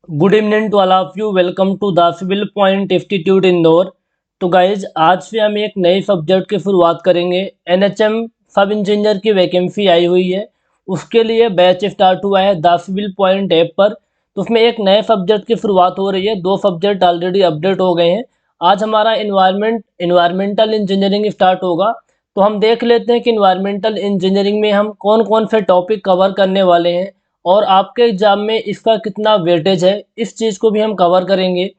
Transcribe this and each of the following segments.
Good evening to all of you. Welcome to the civil point institute Indore. तो guys आज से हम एक नए सब्जेक्ट की शुरुआत करेंगे। एनएचएम सब इंजीनियर की वैकेंसी आई हुई है, उसके लिए बैच स्टार्ट हुआ है द सिविल पॉइंट ऐप पर। तो उसमें एक नए सब्जेक्ट की शुरुआत हो रही है। 2 सब्जेक्ट ऑलरेडी अपडेट हो गए हैं। आज हमारा इन्वायरमेंटल इंजीनियरिंग स्टार्ट होगा। तो हम देख लेते हैं कि इन्वायरमेंटल इंजीनियरिंग में हम कौन कौन से टॉपिक कवर करने वाले हैं और आपके एग्ज़ाम में इसका कितना वेटेज है, इस चीज़ को भी हम कवर करेंगे।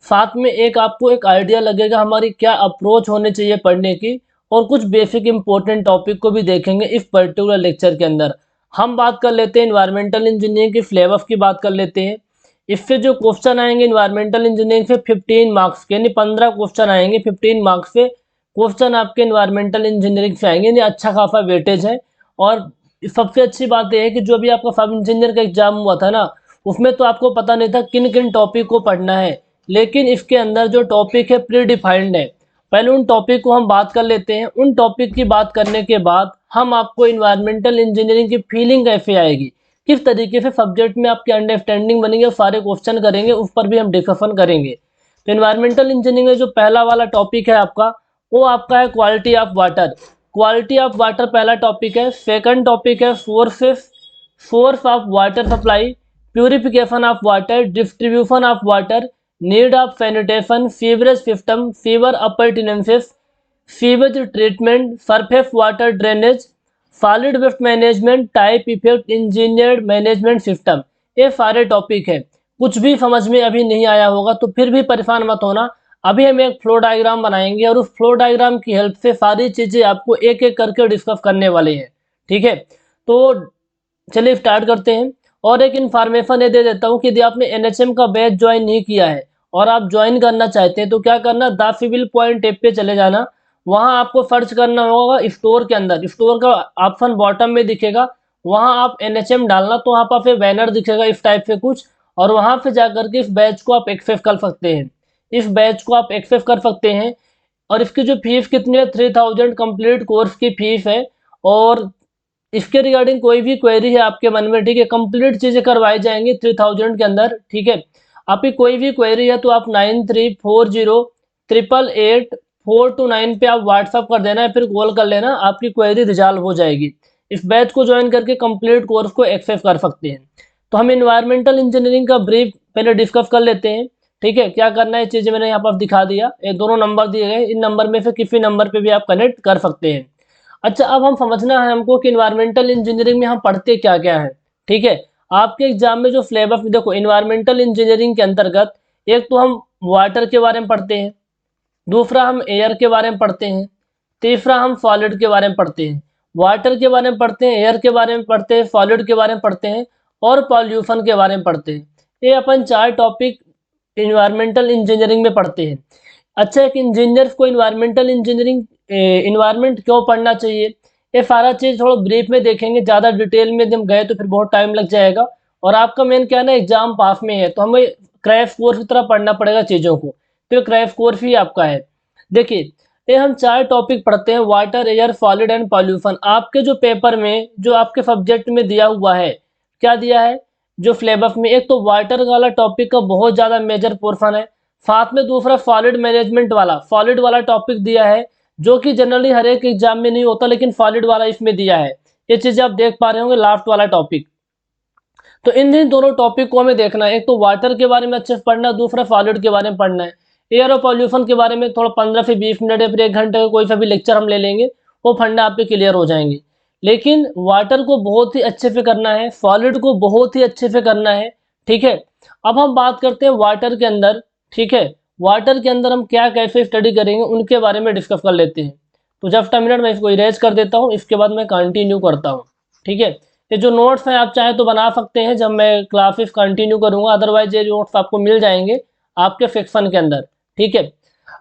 साथ में एक आपको एक आइडिया लगेगा हमारी क्या अप्रोच होनी चाहिए पढ़ने की, और कुछ बेसिक इंपॉर्टेंट टॉपिक को भी देखेंगे इस पर्टिकुलर लेक्चर के अंदर। हम बात कर लेते हैं इन्वायरमेंटल इंजीनियरिंग की सिलेबस की बात कर लेते हैं। इससे जो क्वेश्चन आएंगे इन्वायरमेंटल इंजीनियरिंग से 15 मार्क्स के, यानी 15 क्वेश्चन आएंगे 15 मार्क्स से। क्वेश्चन आपके इन्वायरमेंटल इंजीनियरिंग से आएंगे, यानी अच्छा खासा वेटेज है। और सबसे अच्छी बात यह है कि जो भी आपका सब इंजीनियर का एग्जाम हुआ था ना, उसमें तो आपको पता नहीं था किन किन टॉपिक को पढ़ना है, लेकिन इसके अंदर जो टॉपिक है प्री डिफाइंड है। पहले उन टॉपिक को हम बात कर लेते हैं। उन टॉपिक की बात करने के बाद हम आपको इन्वायरमेंटल इंजीनियरिंग की फीलिंग कैसे आएगी, किस तरीके से सब्जेक्ट में आपकी अंडरस्टैंडिंग बनेगी, सारे क्वेश्चन करेंगे, उस पर भी हम डिस्कशन करेंगे। तो इन्वायरमेंटल इंजीनियरिंग में जो पहला वाला टॉपिक है आपका, वो आपका है quality of water. Quality of water पहला टॉपिक है। सेकंड टॉपिक है source of water supply, purification of water, distribution of water, need of sanitation, sewerage system, sewer appurtenances, sewage treatment, surface water drainage, solid waste management, type effect, engineered management system. ये सारे topic है। कुछ भी समझ में अभी नहीं आया होगा तो फिर भी परेशान मत होना। अभी हम एक फ्लो डायग्राम बनाएंगे और उस फ्लो डायग्राम की हेल्प से सारी चीज़ें आपको एक एक करके डिस्कस करने वाले हैं। ठीक है, तो चलिए स्टार्ट करते हैं। और एक इन्फॉर्मेशन ये दे देता हूँ कि यदि आपने एनएचएम का बैच ज्वाइन नहीं किया है और आप ज्वाइन करना चाहते हैं तो क्या करना, द सिविल पॉइंट ऐप पे चले जाना। वहाँ आपको सर्च करना होगा स्टोर के अंदर, स्टोर का ऑप्शन बॉटम में दिखेगा, वहाँ आप एनएचएम डालना तो वहाँ पर फिर बैनर दिखेगा इस टाइप से कुछ, और वहाँ पे जाकर के इस बैच को आप एक्सेस कर सकते हैं। इस बैच को आप एक्सेस कर सकते हैं। और इसकी जो फीस कितनी है, 3000 कंप्लीट कोर्स की फीस है। और इसके रिगार्डिंग कोई भी क्वेरी है आपके मन में, ठीक है, कंप्लीट चीज़ें करवाई जाएंगी 3000 के अंदर। ठीक है, आपकी कोई भी क्वेरी है तो आप 9340888429 पे आप व्हाट्सअप कर देना या फिर कॉल कर लेना, आपकी क्वेरी रिजॉल्व हो जाएगी। इस बैच को ज्वाइन करके कंप्लीट कोर्स को एक्सेस कर सकते हैं। तो हम इन्वायरमेंटल इंजीनियरिंग का ब्रीफ पहले डिस्कस कर लेते हैं। ठीक है, क्या करना है चीज़ें मैंने यहाँ पर दिखा दिया। ये दोनों नंबर दिए गए, इन नंबर में से किसी नंबर पे भी आप कनेक्ट कर सकते हैं। अच्छा, अब हम समझना है हमको कि इन्वायरमेंटल इंजीनियरिंग में हम पढ़ते क्या क्या है। ठीक है, आपके एग्जाम में जो सिलेबस देखो, इन्वायरमेंटल इंजीनियरिंग के अंतर्गत एक तो हम वाटर के बारे में पढ़ते हैं, दूसरा हम एयर के बारे में पढ़ते हैं, तीसरा हम सॉलिड के बारे में पढ़ते हैं। वाटर के बारे में पढ़ते हैं, एयर के बारे में पढ़ते हैं, सॉलिड के बारे में पढ़ते हैं और पॉल्यूशन के बारे में पढ़ते हैं। ये अपन 4 टॉपिक इन्वायरमेंटल इंजीनियरिंग में पढ़ते हैं। अच्छा, एक इंजीनियर को इन्वायरमेंटल इंजीनियरिंग इन्वायरमेंट क्यों पढ़ना चाहिए, ये सारा चीज़ थोड़ा ब्रीफ में देखेंगे। ज़्यादा डिटेल में जब गए तो फिर बहुत टाइम लग जाएगा, और आपका मेन क्या है ना, एग्जाम पास में है तो हमें क्रैश कोर्स की तरह पढ़ना पड़ेगा चीज़ों को। तो क्रैश कोर्स ही आपका है। देखिए, ये हम 4 टॉपिक पढ़ते हैं, water, air, solid and pollution. आपके जो पेपर में जो आपके सब्जेक्ट में दिया हुआ है, क्या दिया है जो सिलेबस में, एक तो वाटर वाला टॉपिक का बहुत ज़्यादा मेजर पोर्शन है। साथ में दूसरा सॉलिड वाला टॉपिक दिया है, जो कि जनरली हर एक एग्जाम में नहीं होता, लेकिन सॉलिड वाला इसमें दिया है। ये चीज़ें आप देख पा रहे होंगे, लास्ट वाला टॉपिक। तो इन दोनों टॉपिक को हमें देखना है, एक तो वाटर के बारे में अच्छे से पढ़ना है, दूसरा सॉलिड के बारे में पढ़ना है। एयर और पॉल्यूशन के बारे में थोड़ा 15 से 20 मिनट या फिर 1 घंटे का कोई सा भी लेक्चर हम ले लेंगे, वो फंडा आपके क्लियर हो जाएंगे। लेकिन वाटर को बहुत ही अच्छे से करना है, सॉलिड को बहुत ही अच्छे से करना है। ठीक है, अब हम बात करते हैं वाटर के अंदर। ठीक है, वाटर के अंदर हम क्या कैसे स्टडी करेंगे उनके बारे में डिस्कस कर लेते हैं। तो जस्ट अ मिनट, मैं इसको इरेज कर देता हूँ, इसके बाद मैं कंटिन्यू करता हूँ। ठीक है, ये जो नोट्स हैं आप चाहे तो बना सकते हैं जब मैं क्लासेस कंटिन्यू करूँगा, अदरवाइज ये नोट्स आपको मिल जाएंगे आपके सेक्शन के अंदर। ठीक है,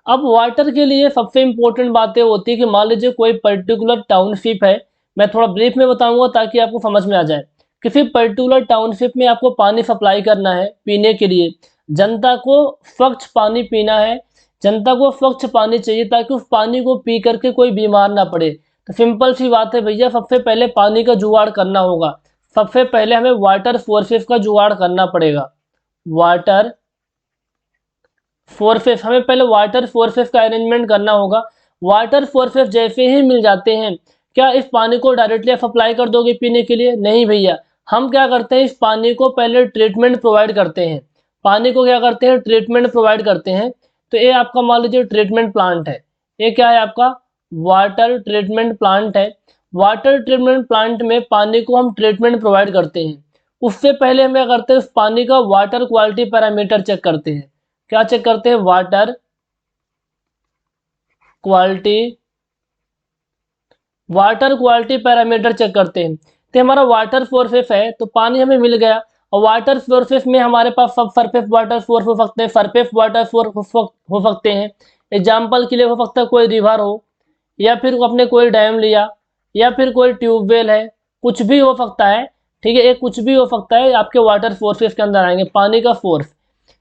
अब वाटर के लिए सबसे इम्पोर्टेंट बातें होती है कि मान लीजिए कोई पर्टिकुलर टाउनशिप है, मैं थोड़ा ब्रीफ में बताऊंगा ताकि आपको समझ में आ जाए। किसी पर्टिकुलर टाउनशिप में आपको पानी सप्लाई करना है पीने के लिए, जनता को स्वच्छ पानी पीना है, जनता को स्वच्छ पानी चाहिए ताकि उस पानी को पी करके कोई बीमार ना पड़े। तो सिंपल सी बात है भैया, सबसे पहले पानी का जुगाड़ करना होगा। सबसे पहले हमें वाटर सोर्सेज का जुगाड़ करना पड़ेगा। वाटर फोर्सेस, हमें पहले वाटर फोर्सेस का अरेंजमेंट करना होगा। वाटर फोर्सेस जैसे ही मिल जाते हैं, क्या इस पानी को डायरेक्टली आप अप्लाई कर दोगे पीने के लिए? नहीं भैया, हम क्या करते हैं, इस पानी को पहले ट्रीटमेंट प्रोवाइड करते हैं। पानी को क्या करते हैं, ट्रीटमेंट प्रोवाइड करते हैं। तो ये आपका मान लीजिए ट्रीटमेंट प्लांट है, ये क्या है आपका वाटर ट्रीटमेंट प्लांट है। वाटर ट्रीटमेंट प्लांट में पानी को हम ट्रीटमेंट प्रोवाइड करते हैं। उससे पहले हम क्या करते हैं, उस पानी का वाटर क्वालिटी पैरामीटर चेक करते हैं। क्या चेक करते हैं, water quality, water quality parameter check करते हैं। तो हमारा वाटर सोर्सेस है, तो पानी हमें मिल गया, और वाटर सोर्सेस में हमारे पास सब सरफेस वाटर सोर्स हो सकते हैं, सरफेस वाटर सोर्स हो सकते हैं। एग्जाम्पल के लिए हो सकता है कोई रिवर हो, या फिर अपने कोई डैम लिया, या फिर कोई ट्यूबवेल है, कुछ भी हो सकता है। ठीक है, ये कुछ भी हो सकता है, आपके वाटर सोर्सेस के अंदर आएंगे, पानी का सोर्स।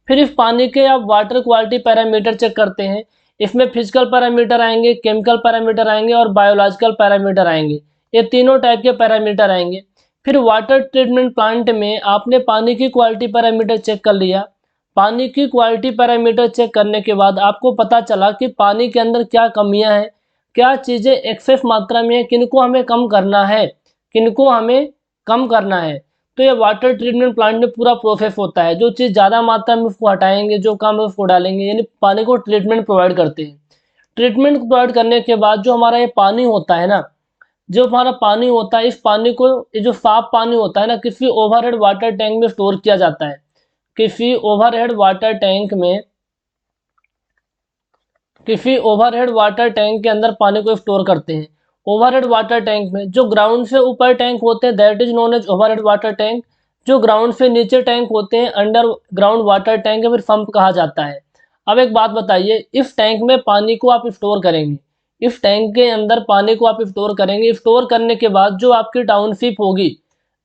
फिर इस पानी के आप वाटर क्वालिटी पैरामीटर चेक करते हैं। इसमें फिजिकल पैरामीटर आएंगे, केमिकल पैरामीटर आएंगे और बायोलॉजिकल पैरामीटर आएंगे। ये तीनों टाइप के पैरामीटर आएंगे। फिर वाटर ट्रीटमेंट प्लांट में आपने पानी की क्वालिटी पैरामीटर चेक कर लिया। पानी की क्वालिटी पैरामीटर चेक करने के बाद आपको पता चला कि पानी के अंदर क्या कमियां हैं, क्या चीज़ें एक्सेस मात्रा में है, किनको हमें कम करना है, किनको हमें कम करना है। तो ये वाटर ट्रीटमेंट प्लांट में पूरा प्रोसेस होता है। जो चीज़ ज़्यादा मात्रा में उसको हटाएंगे, जो कम है उसको डालेंगे, यानी पानी को ट्रीटमेंट प्रोवाइड करते हैं। ट्रीटमेंट प्रोवाइड करने के बाद जो हमारा ये पानी होता है ना, जो हमारा पानी होता है, इस पानी को, ये जो साफ पानी होता है ना, किसी ओवरहेड वाटर टैंक में स्टोर किया जाता है। किसी ओवरहेड वाटर टैंक में, किसी ओवरहेड वाटर टैंक के अंदर पानी को स्टोर करते हैं। ओवरहेड वाटर टैंक में जो ग्राउंड से ऊपर टैंक होते हैं, that is known as overhead water tank. जो ग्राउंड से नीचे टैंक होते हैं, अंडर ग्राउंड वाटर टैंक या फिर पंप कहा जाता है। अब एक बात बताइए, इस टैंक में पानी को आप स्टोर करेंगे, इस टैंक के अंदर पानी को आप स्टोर करेंगे। स्टोर करने के बाद जो आपकी टाउनशिप होगी,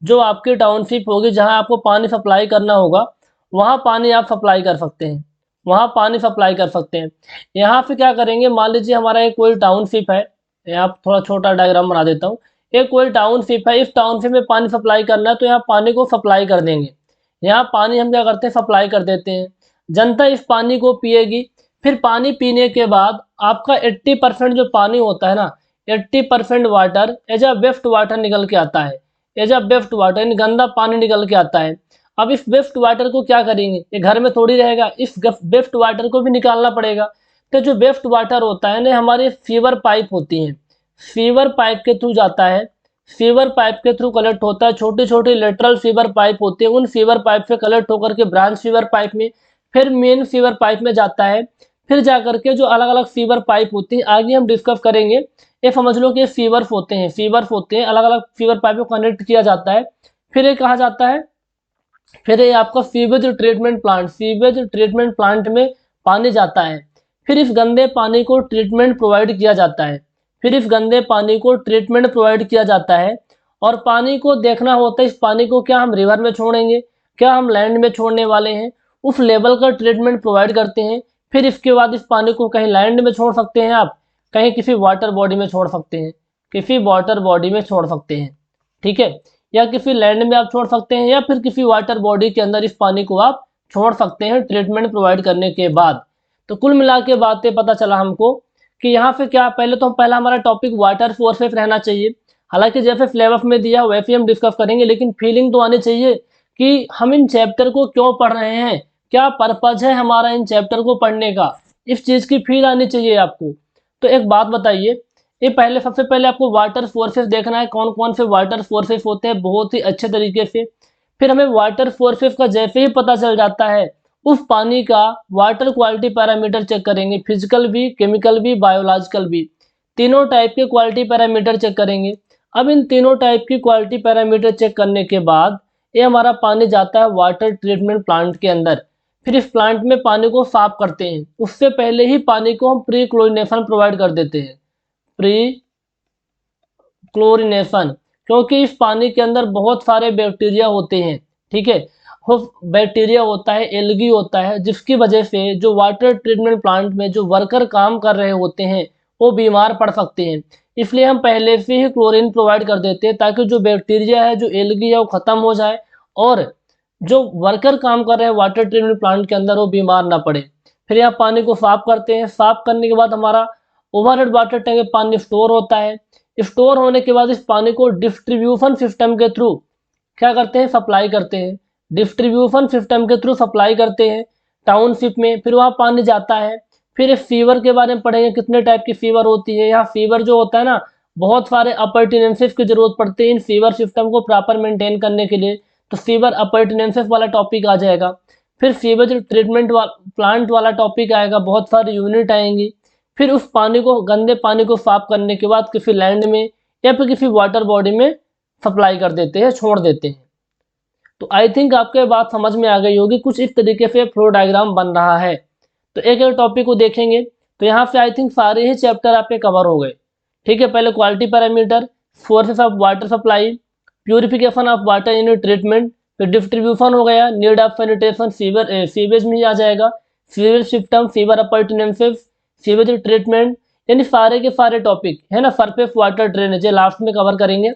जो आपकी टाउनशिप होगी जहाँ आपको पानी सप्लाई करना होगा, वहाँ पानी आप सप्लाई कर सकते हैं, वहाँ पानी सप्लाई कर सकते हैं। यहाँ पे क्या करेंगे, मान लीजिए हमारा एक कोई टाउनशिप है, यहाँ थोड़ा छोटा डायग्राम बना देता हूँ। एक कोई टाउनशिप है, इस टाउनशिप में पानी सप्लाई करना है, तो यहाँ पानी को सप्लाई कर देंगे। यहाँ पानी हम क्या करते हैं, सप्लाई कर देते हैं। जनता इस पानी को पिएगी। फिर पानी पीने के बाद आपका 80% जो पानी होता है ना, 80% water as a waste water निकल के आता है। एज अ वेस्ट वाटर यानी गंदा पानी निकल के आता है। अब इस वेस्ट वाटर को क्या करेंगे, ये घर में थोड़ी रहेगा, इस वेस्ट वाटर को भी निकालना पड़ेगा। तो जो वेस्ट वाटर होता है ना, हमारे सीवर पाइप होती हैं, सीवर पाइप के थ्रू जाता है, सीवर पाइप के थ्रू कलेक्ट होता है। छोटी छोटी लेटरल सीवर पाइप होती है, उन सीवर पाइप से कलेक्ट होकर के ब्रांच सीवर पाइप में, फिर मेन सीवर पाइप में जाता है। फिर जाकर के जो अलग अलग सीवर पाइप होती हैं, आगे हम डिस्कस करेंगे। ये समझ लो कि ये सीवर्स होते हैं, सीवर्स होते हैं, अलग अलग सीवर पाइप को कनेक्ट किया जाता है। फिर ये कहाँ जाता है, फिर ये आपका sewage treatment plant, sewage treatment plant में पानी जाता है। फिर इस गंदे पानी को ट्रीटमेंट प्रोवाइड किया जाता है, फिर इस गंदे पानी को ट्रीटमेंट प्रोवाइड किया जाता है। और पानी को देखना होता है, इस पानी को क्या हम रिवर में छोड़ेंगे, क्या हम लैंड में छोड़ने वाले हैं, उस लेवल का ट्रीटमेंट प्रोवाइड करते हैं। फिर इसके बाद इस पानी को कहीं लैंड में छोड़ सकते हैं आप, कहीं किसी वाटर बॉडी में छोड़ सकते हैं, किसी वाटर बॉडी में छोड़ सकते हैं। ठीक है, या किसी लैंड में आप छोड़ सकते हैं, या फिर किसी वाटर बॉडी के अंदर इस पानी को आप छोड़ सकते हैं ट्रीटमेंट प्रोवाइड करने के बाद। तो कुल मिला के बातें पता चला हमको कि यहाँ पे क्या, पहले तो पहला हमारा टॉपिक वाटर सोर्सेस रहना चाहिए। हालांकि जैसे सिलेबस में दिया वैसे हम डिस्कस करेंगे, लेकिन फीलिंग तो आनी चाहिए कि हम इन चैप्टर को क्यों पढ़ रहे हैं, क्या पर्पज है हमारा इन चैप्टर को पढ़ने का, इस चीज़ की फील आनी चाहिए आपको। तो एक बात बताइए, ये पहले सबसे पहले आपको वाटर सोर्सेस देखना है, कौन कौन से वाटर सोर्सेस होते हैं बहुत ही अच्छे तरीके से। फिर हमें वाटर सोर्सेस का जैसे ही पता चल जाता है, उस पानी का वाटर क्वालिटी पैरामीटर चेक करेंगे, फिजिकल भी, केमिकल भी, बायोलॉजिकल भी, तीनों टाइप के क्वालिटी पैरामीटर चेक करेंगे। अब इन तीनों टाइप की क्वालिटी पैरामीटर चेक करने के बाद ये हमारा पानी जाता है वाटर ट्रीटमेंट प्लांट के अंदर। फिर इस प्लांट में पानी को साफ करते हैं, उससे पहले ही पानी को हम प्री क्लोरिनेशन प्रोवाइड कर देते हैं, प्री क्लोरिनेशन, क्योंकि इस पानी के अंदर बहुत सारे बैक्टीरिया होते हैं। ठीक है, वो बैक्टीरिया होता है, एल्गी होता है, जिसकी वजह से जो वाटर ट्रीटमेंट प्लांट में जो वर्कर काम कर रहे होते हैं वो बीमार पड़ सकते हैं। इसलिए हम पहले से ही क्लोरीन प्रोवाइड कर देते हैं, ताकि जो बैक्टीरिया है, जो एल्गी है, वो ख़त्म हो जाए और जो वर्कर काम कर रहे हैं वाटर ट्रीटमेंट प्लांट के अंदर वो बीमार ना पड़े। फिर यहाँ पानी को साफ करते हैं, साफ करने के बाद हमारा ओवरहेड वाटर टैंक में पानी स्टोर होता है। स्टोर होने के बाद इस पानी को डिस्ट्रीब्यूशन सिस्टम के थ्रू क्या करते हैं, सप्लाई करते हैं। डिस्ट्रीब्यूशन सिस्टम के थ्रू सप्लाई करते हैं टाउनशिप में, फिर वहाँ पानी जाता है। फिर इस फीवर के बारे में पढ़ेंगे, कितने टाइप की फीवर होती है। यहाँ फीवर जो होता है ना, बहुत सारे अपरटेनेंसेस की जरूरत पड़ती है इन फीवर सिस्टम को प्रॉपर मेंटेन करने के लिए, तो फीवर अपरटेनेंसेस वाला टॉपिक आ जाएगा। फिर फीवर ट्रीटमेंट प्लांट वाला टॉपिक आएगा, बहुत सारी यूनिट आएंगी। फिर उस पानी को, गंदे पानी को साफ करने के बाद किसी लैंड में या फिर किसी वाटर बॉडी में सप्लाई कर देते हैं, छोड़ देते हैं। तो आई थिंक आपके बात समझ में आ गई होगी, कुछ इस तरीके से फ्लो डायग्राम बन रहा है। तो एक एक टॉपिक को देखेंगे, तो यहाँ से आई थिंक सारे ही चैप्टर आपके कवर हो गए। ठीक है, पहले quality parameter, sources of water supply, purification of water in treatment, फिर डिस्ट्रीब्यूशन हो गया, नीड ऑफ सैनिटेशन, सीवेज में ही आ जाएगा, sewage system, sewer appurtenances, sewage treatment, यानी सारे के सारे टॉपिक है ना। सरफेस वाटर ड्रेनेज लास्ट में कवर करेंगे।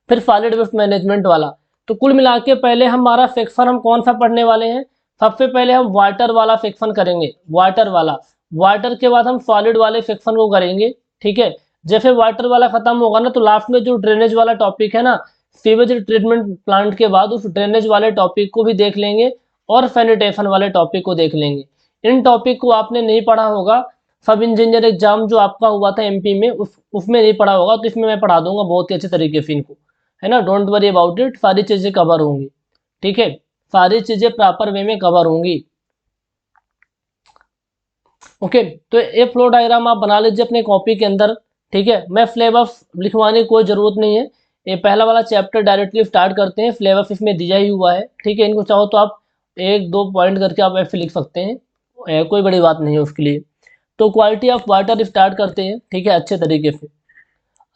फिर सॉलिड वेस्ट मैनेजमेंट वाला। तो कुल मिला के पहले हमारा सेक्शन हम कौन सा पढ़ने वाले हैं, सबसे पहले हम वाटर वाला सेक्शन करेंगे, वाटर वाला। वाटर के बाद हम सॉलिड वाले सेक्शन को करेंगे। ठीक है, जैसे वाटर वाला खत्म होगा ना, तो लास्ट में जो ड्रेनेज वाला टॉपिक है ना, सीवेज ट्रीटमेंट प्लांट के बाद उस ड्रेनेज वाले टॉपिक को भी देख लेंगे और सैनिटेशन वाले टॉपिक को देख लेंगे। इन टॉपिक को आपने नहीं पढ़ा होगा, सब इंजीनियर एग्जाम जो आपका हुआ था एमपी में, उसमें नहीं पढ़ा होगा, तो इसमें मैं पढ़ा दूंगा बहुत ही अच्छे तरीके से इनको, है ना। डोंट वरी अबाउट इट, सारी चीज़ें कवर होंगी। ठीक है, सारी चीज़ें प्रॉपर वे में कवर होंगी। ओके, तो ये फ्लो डायग्राम आप बना लीजिए अपने कॉपी के अंदर। ठीक है, मैं फ्लेवर्स लिखवाने की कोई ज़रूरत नहीं है, ये पहला वाला चैप्टर डायरेक्टली स्टार्ट करते हैं। फ्लेवर्स इसमें दिया ही हुआ है। ठीक है, इनको चाहो तो आप एक दो पॉइंट करके आप ऐसे लिख सकते हैं, कोई बड़ी बात नहीं है उसके लिए। तो क्वालिटी ऑफ वाटर स्टार्ट करते हैं। ठीक है, अच्छे तरीके से।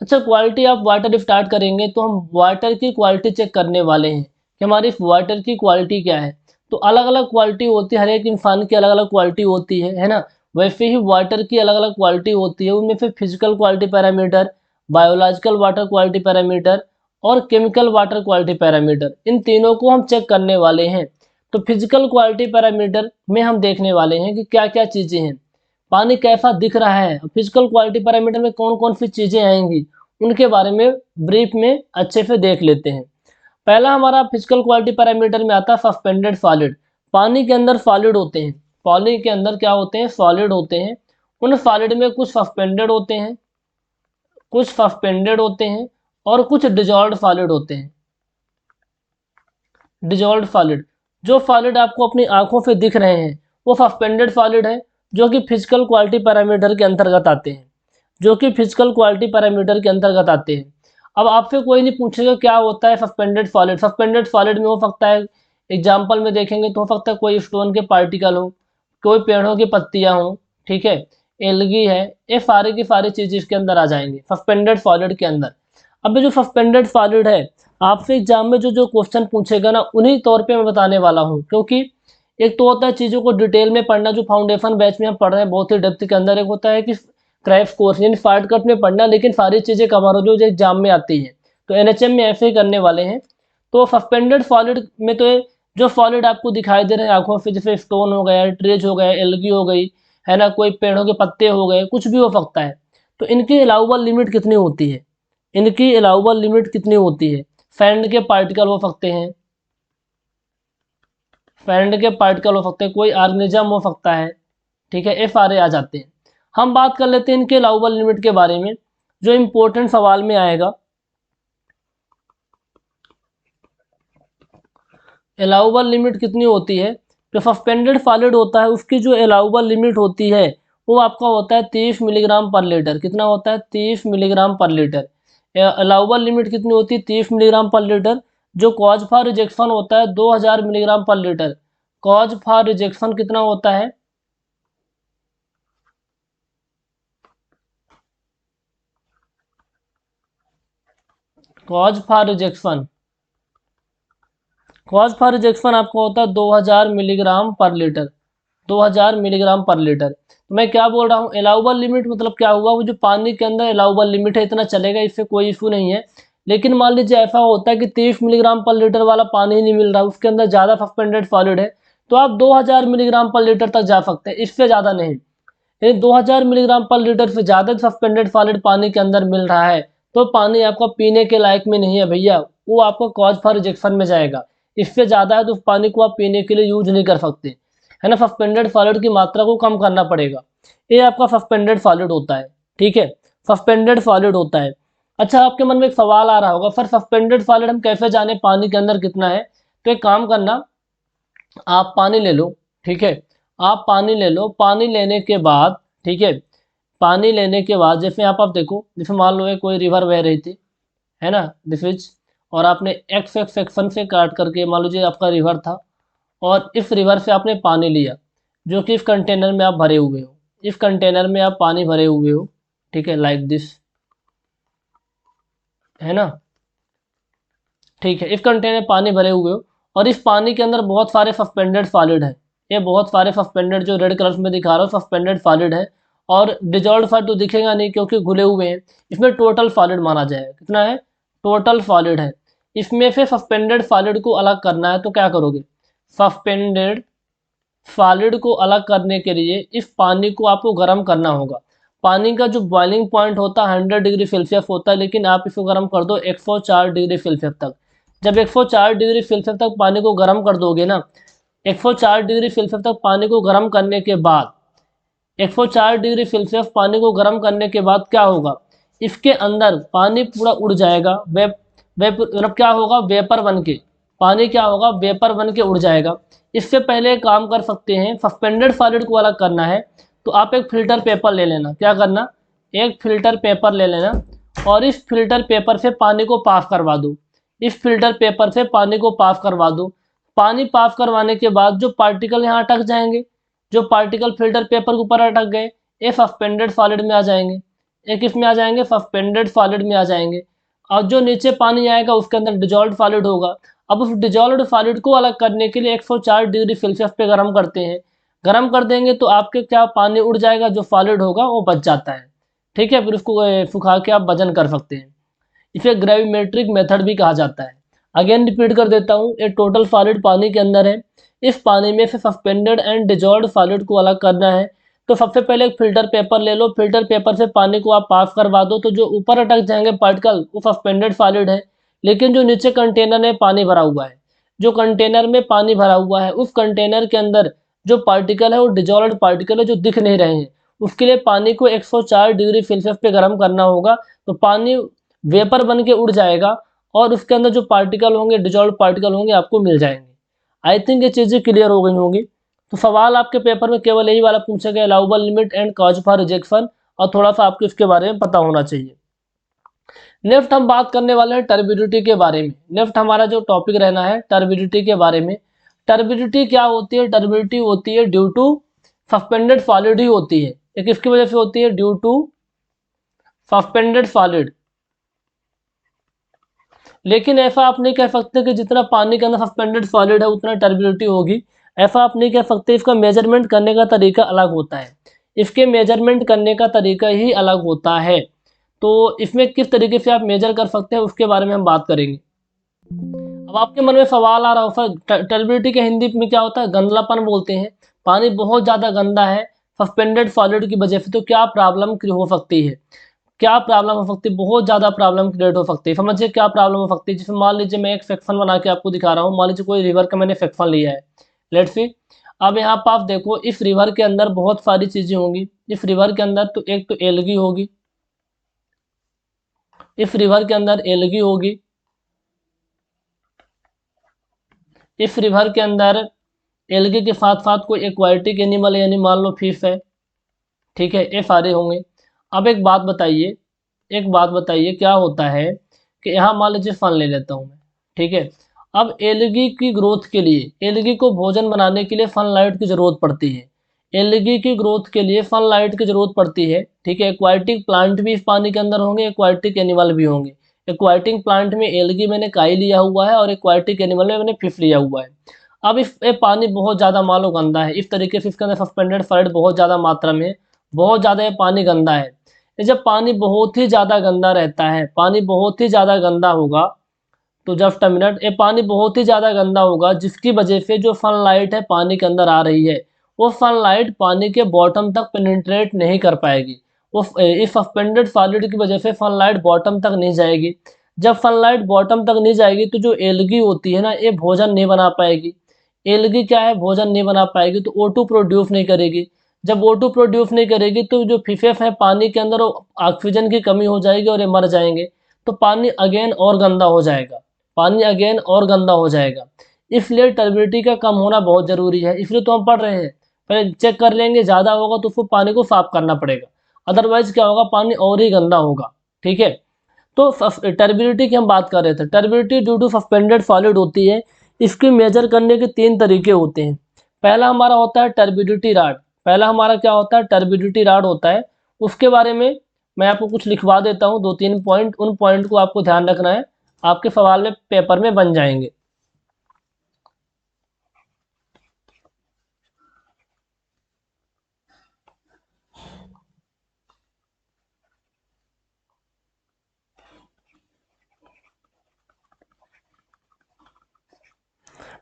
अच्छा, क्वालिटी ऑफ वाटर स्टार्ट करेंगे तो हम वाटर की क्वालिटी चेक करने वाले हैं कि हमारी वाटर की क्वालिटी क्या है। तो अलग अलग क्वालिटी होती है, हर एक इंसान की अलग अलग क्वालिटी होती है ना। वैसे ही वाटर की अलग अलग क्वालिटी होती है, उनमें से physical quality parameter, biological water quality parameter और केमिकल वाटर क्वालिटी पैरामीटर, इन तीनों को हम चेक करने वाले हैं। तो फिजिकल क्वालिटी पैरामीटर में हम देखने वाले हैं कि क्या क्या चीज़ें हैं, पानी कैसा दिख रहा है। फिजिकल क्वालिटी पैरामीटर में कौन कौन सी चीज़ें आएंगी, उनके बारे में ब्रीफ में अच्छे से देख लेते हैं। पहला हमारा फिजिकल क्वालिटी पैरामीटर में आता है सस्पेंडेड सॉलिड। पानी के अंदर सॉलिड होते हैं, पानी के अंदर क्या होते हैं, सॉलिड होते हैं। उन सॉलिड में कुछ सस्पेंडेड होते हैं, कुछ सस्पेंडेड होते हैं और कुछ डिजॉल्व्ड सॉलिड होते हैं। डिजॉल्व्ड सॉलिड, जो सॉलिड आपको अपनी आंखों से दिख रहे हैं वो सस्पेंडेड सॉलिड है, जो कि फिजिकल क्वालिटी पैरामीटर के अंतर्गत आते हैं, जो कि फिजिकल क्वालिटी पैरामीटर के अंतर्गत आते हैं। अब आपसे कोई नहीं पूछेगा क्या होता है सस्पेंडेड सॉलिड। सस्पेंडेड सॉलिड में हो सकता है, एग्जाम्पल में देखेंगे तो हो सकता है कोई स्टोन के पार्टिकल हो, कोई पेड़ों की पत्तियां हो, ठीक है, एलगी है, ये सारी की सारी चीज़ इसके अंदर आ जाएंगे सस्पेंडेड सॉलिड के अंदर। अब ये जो सस्पेंडेड सॉलिड है, आपसे एग्जाम में जो जो क्वेश्चन पूछेगा ना, उन्हीं तौर पे मैं बताने वाला हूँ। क्योंकि एक तो होता है चीज़ों को डिटेल में पढ़ना, जो फाउंडेशन बैच में हम पढ़ रहे हैं बहुत ही डेप्थ के अंदर। एक होता है कि क्रैश कोर्स यानी शॉर्टकट में पढ़ना, लेकिन सारी चीज़ें कवर हो जो एग्जाम में आती हैं। तो एनएचएम में ऐसे ही करने वाले हैं। तो सस्पेंडेड सॉलिड में तो जो सॉलिड आपको दिखाई दे रहे हैं आंखों से, जैसे स्टोन हो गया, ट्रेज हो गया, एल्गी हो गई, है ना, कोई पेड़ों के पत्ते हो गए, कुछ भी हो सकता है। तो इनकी अलाउबल लिमिट कितनी होती है, इनकी अलाउबल लिमिट कितनी होती है। सैंड के पार्टिकल हो सकते हैं, सैंड के पार्टिकल हो सकते हैं, कोई ऑर्गेनिज्म हो सकता है। ठीक है, ये सारे आ जाते हैं। हम बात कर लेते हैं इनके अलाउबल लिमिट के बारे में, जो इम्पोर्टेंट सवाल में आएगा। अलाउबल लिमिट कितनी होती है, जो सस्पेंडेड सॉलिड होता है उसकी जो अलाउबल लिमिट होती है वो आपका होता है 30 मिलीग्राम पर लीटर। कितना होता है, 30 मिलीग्राम पर लीटर। अलाउबल लिमिट कितनी होती है, 30 मिलीग्राम पर लीटर। जो कॉज फॉर रिजेक्शन होता है 2000 मिलीग्राम पर लीटर। कॉज फॉर रिजेक्शन कितना होता है, cause for rejection, cause for rejection आपका होता है 2000 मिलीग्राम पर लीटर, 2000 मिलीग्राम पर लीटर। तो मैं क्या बोल रहा हूँ, अलाउबल लिमिट मतलब क्या हुआ, वो जो पानी के अंदर अलाउबल लिमिट है इतना चलेगा, इससे कोई इशू नहीं है। लेकिन मान लीजिए ऐसा होता है कि 30 मिलीग्राम पर लीटर वाला पानी ही नहीं मिल रहा, उसके अंदर ज़्यादा सस्पेंडेड सॉलिड है, तो आप 2000 मिलीग्राम पर लीटर तक जा सकते हैं, इससे ज़्यादा नहीं। यदि 2000 मिलीग्राम पर लीटर से ज़्यादा सस्पेंडेड सॉलिड पानी के अंदर मिल रहा है, तो पानी आपका पीने के लायक में नहीं है भैया, वो आपको कॉज फॉर रिजेक्शन में जाएगा। इससे ज़्यादा है तो उस पानी को आप पीने के लिए यूज नहीं कर सकते, है ना। सस्पेंडेड सॉलिड की मात्रा को कम करना पड़ेगा। ये आपका सस्पेंडेड सॉलिड होता है, ठीक है, सस्पेंडेड सॉलिड होता है। अच्छा, आपके मन में एक सवाल आ रहा होगा, सर सस्पेंडेड सॉलिड हम कैसे जाने पानी के अंदर कितना है? तो एक काम करना, आप पानी ले लो, ठीक है, आप पानी ले लो, पानी लेने के बाद, ठीक है, पानी लेने के बाद जैसे यहाँ पर आप देखो, जैसे मान लो है कोई रिवर बह रही थी, है ना, दिस इज, और आपने एक्स एक्स सेक्शन से काट करके मान लीजिए आपका रिवर था, और इस रिवर से आपने पानी लिया, जो कि इस कंटेनर में आप भरे हुए हो, इस कंटेनर में आप पानी भरे हुए हो, ठीक है, लाइक दिस, है ना, ठीक है, इस कंटेनर में पानी भरे हुए हो, और इस पानी के अंदर बहुत सारे सस्पेंडेड सॉलिड है, ये बहुत सारे सस्पेंडेड जो रेड कलर में दिखा रहा हूँ सस्पेंडेड सॉलिड है, और डिजॉल्व सॉलिड तो दिखेगा नहीं क्योंकि घुले हुए हैं, इसमें टोटल सॉलिड माना जाएगा, कितना है, टोटल सॉलिड है। इसमें से सस्पेंडेड सॉलिड को अलग करना है, तो क्या करोगे, सस्पेंडेड सॉलिड को अलग करने के लिए इस पानी को आपको गर्म करना होगा। पानी का जो बॉइलिंग पॉइंट होता है 100 डिग्री सेल्सियस होता है, लेकिन आप इसको गर्म कर दो 104 डिग्री सेल्सियस तक। जब 104 डिग्री सेल्सियस तक पानी को गर्म कर दोगे ना, 104 डिग्री सेल्सियस तक पानी को गर्म करने के बाद, 104 डिग्री सेल्सियस पानी को गर्म करने के बाद क्या होगा, इसके अंदर पानी पूरा उड़ जाएगा, मतलब क्या होगा, वेपर बन के, पानी क्या होगा, वेपर बन के उड़ जाएगा। इससे पहले एक काम कर सकते हैं, सस्पेंडेड सॉलिड को अलग करना है, तो आप एक फिल्टर पेपर ले लेना, क्या करना, एक फिल्टर पेपर ले लेना, और इस फिल्टर पेपर से पानी को पास करवा दो, इस फिल्टर पेपर से पानी को पास करवा दो। पानी पास करवाने के बाद जो पार्टिकल यहाँ अटक जाएंगे, जो पार्टिकल फिल्टर पेपर के ऊपर अटक गए, ये सस्पेंडेड सॉलिड में आ जाएंगे, एक इसमें आ जाएंगे, सस्पेंडेड सॉलिड में आ जाएंगे, और जो नीचे पानी आएगा उसके अंदर डिजॉल्व सॉलिड होगा। अब उस डिजॉल्व सॉलिड को अलग करने के लिए 104 डिग्री सेल्सियस पे गर्म करते हैं, गर्म कर देंगे तो आपके क्या पानी उड़ जाएगा, जो सॉलिड होगा वो बच जाता है, ठीक है, फिर उसको सुखा के आप वजन कर सकते हैं। इसे ग्रेविमेट्रिक मेथड भी कहा जाता है। अगेन रिपीट कर देता हूँ, ये टोटल सॉलिड पानी के अंदर है, इस पानी में से सस्पेंडेड एंड डिजॉल्व्ड सॉलिड को अलग करना है, तो सबसे पहले एक फिल्टर पेपर ले लो, फिल्टर पेपर से पानी को आप पास करवा दो, तो जो ऊपर अटक जाएंगे पार्टिकल वो सस्पेंडेड सॉलिड है, लेकिन जो नीचे कंटेनर में पानी भरा हुआ है, जो कंटेनर में पानी भरा हुआ है उस कंटेनर के अंदर जो पार्टिकल है वो डिजॉल्व्ड पार्टिकल है, जो दिख नहीं रहे हैं, उसके लिए पानी को 104 डिग्री सेल्सियस पे गर्म करना होगा, तो पानी वेपर बन के उड़ जाएगा, और उसके अंदर जो पार्टिकल होंगे, डिजॉल्व पार्टिकल होंगे, आपको मिल जाएंगे। आई थिंक ये चीज़ें क्लियर हो गई होंगी। तो सवाल आपके पेपर में केवल यही वाला पूछा गया, allowable limit and cause for rejection, और थोड़ा सा आपको इसके बारे में पता होना चाहिए। नेक्स्ट हम बात करने वाले हैं टर्बिडिटी के बारे में। नेक्स्ट हमारा जो टॉपिक रहना है टर्बिडिटी के बारे में। टर्बिडिटी क्या होती है, टर्बिडिटी होती है ड्यू टू सस्पेंडेड सॉलिड ही होती है, ये किसकी वजह से होती है, ड्यू टू सस्पेंडेड सॉलिड। लेकिन ऐसा आप नहीं कह सकते कि जितना पानी के अंदर सस्पेंडेड सॉलिड है उतना टर्बिडिटी होगी, ऐसा आप नहीं कह सकते। इसका मेजरमेंट करने का तरीका अलग होता है, इसके मेजरमेंट करने का तरीका ही अलग होता है। तो इसमें किस तरीके से आप मेजर कर सकते हैं उसके बारे में हम बात करेंगे। अब आपके मन में सवाल आ रहा हो, सर टर्बिडिटी के हिंदी में क्या होता है, गंदलापन बोलते हैं, पानी बहुत ज़्यादा गंदा है सस्पेंडेड सॉलिड की वजह से, तो क्या प्रॉब्लम हो सकती है, क्या प्रॉब्लम हो सकती है, बहुत ज़्यादा प्रॉब्लम क्रिएट हो सकती है। समझिए क्या प्रॉब्लम हो सकती है, जैसे मान लीजिए मैं एक सेक्शन बना के आपको दिखा रहा हूँ, मान लीजिए कोई रिवर का मैंने सेक्शन लिया है, लेट्स सी। अब यहाँ पर आप देखो इस रिवर के अंदर बहुत सारी चीज़ें होंगी, इस रिवर के अंदर तो एक तो एलगी होगी, इस रिवर के अंदर एलगी होगी, इस रिवर के अंदर एलगी के साथ साथ कोई एक्वाटिक एनिमल है, यानी मान लो फिश है, ठीक है, ये सारे होंगे। अब एक बात बताइए, एक बात बताइए क्या होता है कि यहाँ मान लीजिए फन ले लेता हूँ मैं, ठीक है। अब एलगी की ग्रोथ के लिए, एलगी को भोजन बनाने के लिए सनलाइट की ज़रूरत पड़ती है, एलगी की ग्रोथ के लिए सनलाइट की ज़रूरत पड़ती है, ठीक है। एक्वाटिक प्लांट भी इस पानी के अंदर होंगे, एक्वाटिक एनिमल भी होंगे। एक्वाटिक प्लांट में एलगी मैंने काई लिया हुआ है, और एक्वाटिक एनिमल में मैंने फिश लिया हुआ है। अब इस ये पानी बहुत ज़्यादा मान लो गंदा है, इस तरीके से इसके अंदर सस्पेंडेड सॉलिड बहुत ज़्यादा मात्रा में, बहुत ज़्यादा ये पानी गंदा है। जब पानी बहुत ही ज़्यादा गंदा रहता है, पानी बहुत ही ज़्यादा गंदा होगा, तो जस्ट अ मिनट, ये पानी बहुत ही ज़्यादा गंदा होगा जिसकी वजह से जो सनलाइट है पानी के अंदर आ रही है, वो सनलाइट पानी के बॉटम तक पेनिट्रेट नहीं कर पाएगी। वो इस सस्पेंडेड सॉलिड की वजह से सनलाइट बॉटम तक नहीं जाएगी। जब सनलाइट बॉटम तक नहीं जाएगी तो जो एल्गी होती है ना, ये भोजन नहीं बना पाएगी। एल्गी क्या है, भोजन नहीं बना पाएगी, तो O2 प्रोड्यूस नहीं करेगी। जब O2 प्रोड्यूस नहीं करेगी तो जो फिशेस हैं पानी के अंदर, वो ऑक्सीजन की कमी हो जाएगी और ये मर जाएंगे। तो पानी अगेन और गंदा हो जाएगा, पानी अगेन और गंदा हो जाएगा। इसलिए टर्बिडिटी का कम होना बहुत ज़रूरी है, इसलिए तो हम पढ़ रहे हैं। पहले चेक कर लेंगे, ज़्यादा होगा तो उसको पानी को साफ करना पड़ेगा, अदरवाइज क्या होगा, पानी और ही गंदा होगा। ठीक है, तो टर्बिडिटी की हम बात कर रहे थे। Turbidity due to suspended solid होती है। इसकी मेजर करने के 3 तरीके होते हैं। पहला हमारा होता है टर्बिडिटी राड। पहला हमारा क्या होता है, टर्बिडिटी राड होता है। उसके बारे में मैं आपको कुछ लिखवा देता हूँ, 2-3 पॉइंट, उन पॉइंट को आपको ध्यान रखना है, आपके सवाल में पेपर में बन जाएंगे।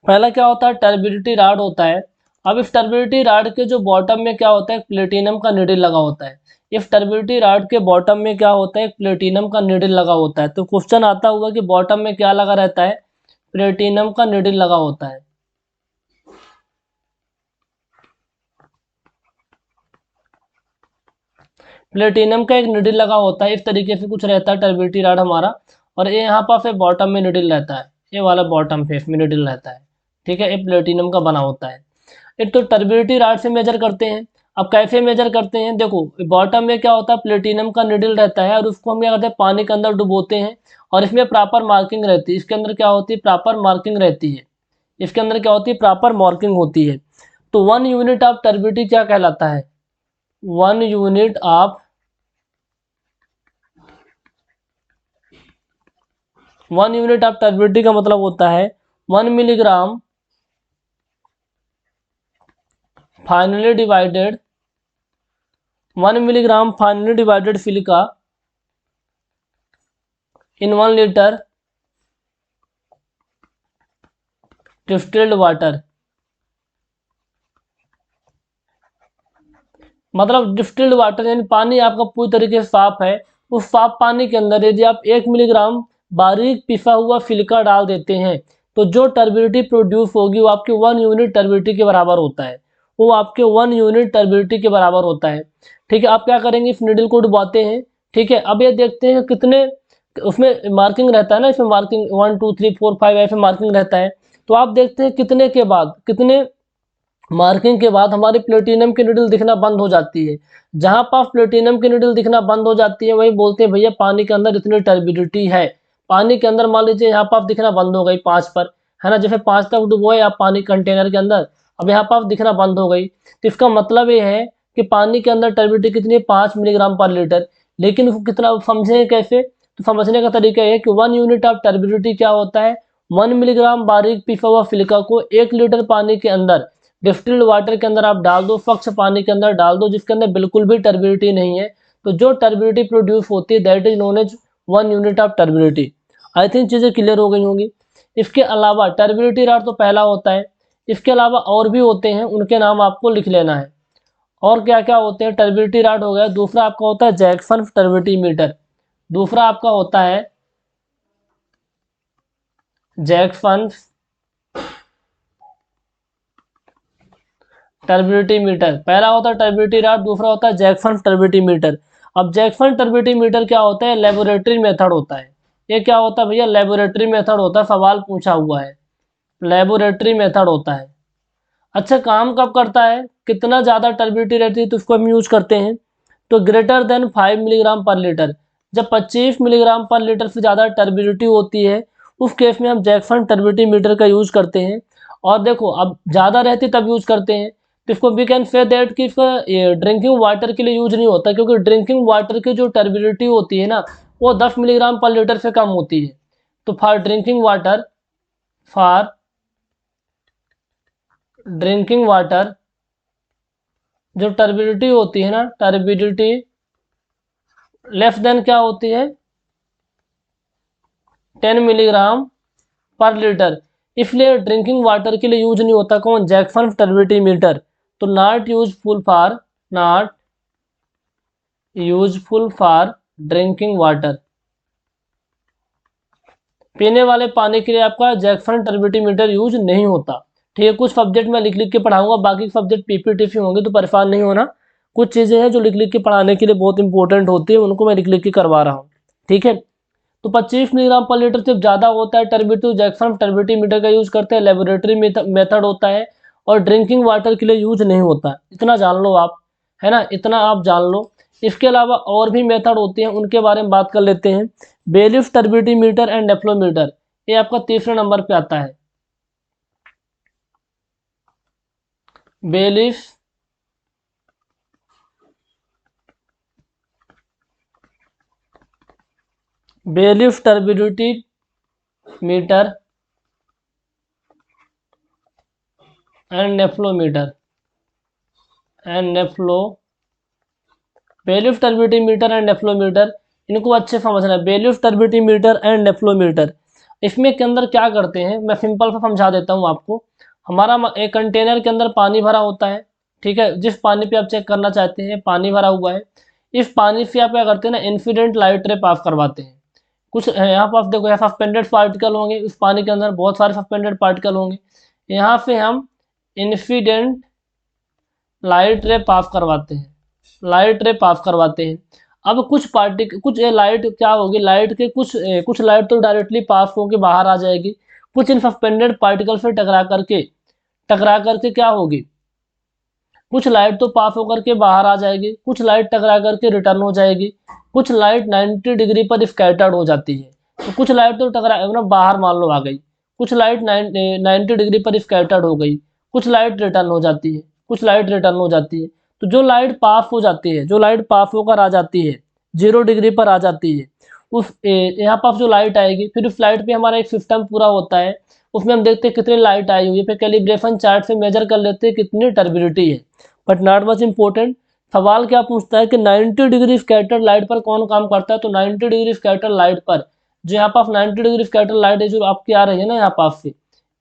पहला क्या होता है, टर्बिडिटी राड होता है। अब इस टर्बिडिटी राड के जो बॉटम में क्या होता है, प्लेटिनम का निडल लगा होता है। इस टर्बिडिटी राड के बॉटम में क्या होता है, प्लेटिनम का निडल लगा होता है। तो क्वेश्चन आता हुआ कि बॉटम में क्या लगा रहता है, प्लेटिनम का निडल लगा होता है। प्लेटिनम का एक निडल लगा होता है, इस तरीके से कुछ रहता है टर्बिडिटी राड हमारा। और ये यहाँ पर बॉटम में निडल रहता है, ये वाला बॉटम फेस में निडल रहता है। ठीक है, ये प्लेटिनम का बना होता है। एक तो टर्बिडिटी राड से मेजर करते हैं। अब कैसे मेजर करते हैं, देखो बॉटम में क्या होता है, प्लेटिनम का निडल रहता है और उसको हम क्या करते हैं, पानी के अंदर डुबोते हैं और इसमें प्रॉपर मार्किंग रहती है। इसके अंदर क्या होती है, प्रॉपर मार्किंग रहती है। इसके अंदर क्या होती है, प्रॉपर मार्किंग होती है। तो 1 यूनिट ऑफ टर्बिडिटी क्या कहलाता है, 1 unit of 1 unit of turbidity का मतलब होता है 1 milligram finely divided 1 milligram finely divided silica in 1 litre distilled water. मतलब डिस्टिल्ड वाटर यानी पानी आपका पूरी तरीके से साफ है। उस साफ पानी के अंदर यदि आप 1 मिलीग्राम बारीक पिसा हुआ सिलिका डाल देते हैं तो जो टर्बिडिटी प्रोड्यूस होगी वो आपके 1 यूनिट टर्बिडिटी के बराबर होता है। वो आपके 1 यूनिट टर्बिडिटी के बराबर होता है। ठीक है, आप क्या करेंगे, इस निडल को डुबाते हैं। ठीक है, अब ये देखते हैं कितने उसमें मार्किंग रहता है ना, इसमें मार्किंग 1 2 3 4 5 ऐसे मार्किंग रहता है। तो आप देखते हैं कितने के बाद, कितने मार्किंग के बाद हमारी प्लेटिनम की निडल दिखना बंद हो जाती है। जहां पर प्लेटिनम की निडल दिखना बंद हो जाती है वही बोलते हैं भैया पानी के अंदर इतनी टर्बिडिटी है। पानी के अंदर मान लीजिए यहाँ पर दिखना बंद हो गई 5 पर, है ना, जैसे 5 तक डुबोए आप पानी कंटेनर के अंदर, अब यहाँ पर दिखना बंद हो गई, तो इसका मतलब ये है कि पानी के अंदर टर्बिडिटी कितनी है, 5 मिलीग्राम पर लीटर। लेकिन उसको कितना समझें कैसे, तो समझने का तरीका है कि 1 यूनिट ऑफ टर्बिडिटी क्या होता है, 1 मिलीग्राम बारीक पिसा हुआ सिलिका को 1 लीटर पानी के अंदर, डिस्टिल्ड वाटर के अंदर आप डाल दो, स्वच्छ पानी के अंदर डाल दो जिसके अंदर बिल्कुल भी टर्बिडिटी नहीं है, तो जो टर्बिडिटी प्रोड्यूस होती है that is known as 1 unit of turbidity. I think चीज़ें क्लियर हो गई होंगी। इसके अलावा टर्बिडिटी राड तो पहला होता है, इसके अलावा और भी होते हैं, उनके नाम आपको लिख लेना है। और क्या क्या होते हैं, टर्बिडिटी राड हो गया, दूसरा आपका होता है जैक्सन टर्बिडिटी मीटर, दूसरा आपका होता है जैक्सन टर्बिडिटी मीटर। पहला होता है टर्बिडिटी राड, दूसरा होता है जैक्सन टर्बिडिटी मीटर। अब जैक्सन टर्बिडिटी मीटर क्या होता है, लेबोरेटरी मेथड होता है। ये क्या होता है भैया, लेबोरेटरी मेथड होता है, सवाल पूछा हुआ है, लेबोरेटरी मेथड होता है। अच्छा, काम कब करता है, कितना ज़्यादा टर्बिडिटी रहती है तो उसको हम यूज करते हैं, तो ग्रेटर देन 5 मिलीग्राम पर लीटर। जब 25 मिलीग्राम पर लीटर से ज़्यादा टर्बिडिटी होती है उस केस में हम जैक्सन टर्बिडिटी मीटर का यूज करते हैं। और देखो अब ज़्यादा रहती तब यूज करते हैं, तो इसको वी कैन से दैट कि इसका ड्रिंकिंग वाटर के लिए यूज नहीं होता, क्योंकि ड्रिंकिंग वाटर की जो टर्बिडिटी होती है ना वो 10 मिलीग्राम पर लीटर से कम होती है। तो for drinking water, for drinking water जो टर्बिडिटी होती है ना, टर्बिडिटी लेस देन क्या होती है 10 मिलीग्राम पर लीटर, इसलिए ड्रिंकिंग वाटर के लिए यूज नहीं होता कौन, जैक्सन टर्बिडिटी मीटर। तो not useful for drinking water. पीने वाले पानी के लिए आपका जैक्सन टर्बिडिटी मीटर यूज नहीं होता। ठीक है, कुछ सब्जेक्ट मैं लिख लिख के पढ़ाऊंगा, बाकी सब्जेक्ट पीपीटी से होंगे तो परेशान नहीं होना। कुछ चीज़ें हैं जो लिख लिख के पढ़ाने के लिए बहुत इंपॉर्टेंट होती है, उनको मैं लिख लिख के करवा रहा हूँ। ठीक है, तो 25 मिलीग्राम पर लीटर से ज़्यादा होता है टर्बिडिटी, जैक्सन टर्बिडिटी मीटर का यूज करते हैं, लेबोरेटरी मेथड होता है और ड्रिंकिंग वाटर के लिए यूज नहीं होता। इतना जान लो आप, है ना, इतना आप जान लो। इसके अलावा और भी मेथड होते हैं, उनके बारे में बात कर लेते हैं। Baylis turbidity meter and nephelometer, ये आपका तीसरे नंबर पे आता है। Baylis Baylis turbidity meter and nephelometer Baylis turbidity meter and nephelometer, इनको अच्छे समझना है। Bailiff turbidity meter and nephelometer, इसमें के अंदर क्या करते हैं, मैं सिंपल सा समझा देता हूँ आपको। हमारा एक कंटेनर के अंदर पानी भरा होता है, ठीक है, जिस पानी पे आप चेक करना चाहते हैं पानी भरा हुआ है। इस पानी से आप क्या करते हैं ना, इंसिडेंट लाइट रे पास करवाते हैं। कुछ यहाँ पर आप देखो, यहाँ सस्पेंडेड पार्टिकल होंगे, उस पानी के अंदर बहुत सारे सस्पेंडेड पार्टिकल होंगे। यहाँ से हम इंसिडेंट लाइट रे पास करवाते हैं, लाइट रे पास करवाते हैं। अब कुछ लाइट क्या होगी, लाइट के कुछ लाइट तो डायरेक्टली पास होकर बाहर आ जाएगी, कुछ इन सस्पेंडेड पार्टिकल से टकरा करके क्या होगी, कुछ लाइट तो पास होकर के बाहर आ जाएगी, कुछ लाइट टकरा करके रिटर्न हो जाएगी, कुछ लाइट 90 डिग्री पर स्कैटर्ड हो जाती है। तो कुछ लाइट तो टकरा मतलब बाहर मान लो आ गई, कुछ लाइट 90 डिग्री पर स्कैटर्ड हो गई, कुछ लाइट रिटर्न हो जाती है, कुछ लाइट रिटर्न हो जाती है। तो जो लाइट पास हो जाती है, जो लाइट पास होकर आ जाती है 0 डिग्री पर आ जाती है, उस यहाँ पर जो लाइट आएगी, फिर उस लाइट पे हमारा एक सिस्टम पूरा होता है। उसमें हम देखते हैं कितनी लाइट आई हुई है, फिर कैलिब्रेशन चार्ट से मेजर कर लेते हैं कितनी टर्बिडिटी है। But not much important. सवाल क्या पूछता है कि 90 डिग्री स्कैटर्ड लाइट पर कौन काम करता है, तो 90 डिग्री स्कैटर्ड लाइट पर, जो यहाँ पास 90 डिग्री स्कैटर्ड लाइट है जो आपकी आ रही है ना यहाँ पास से,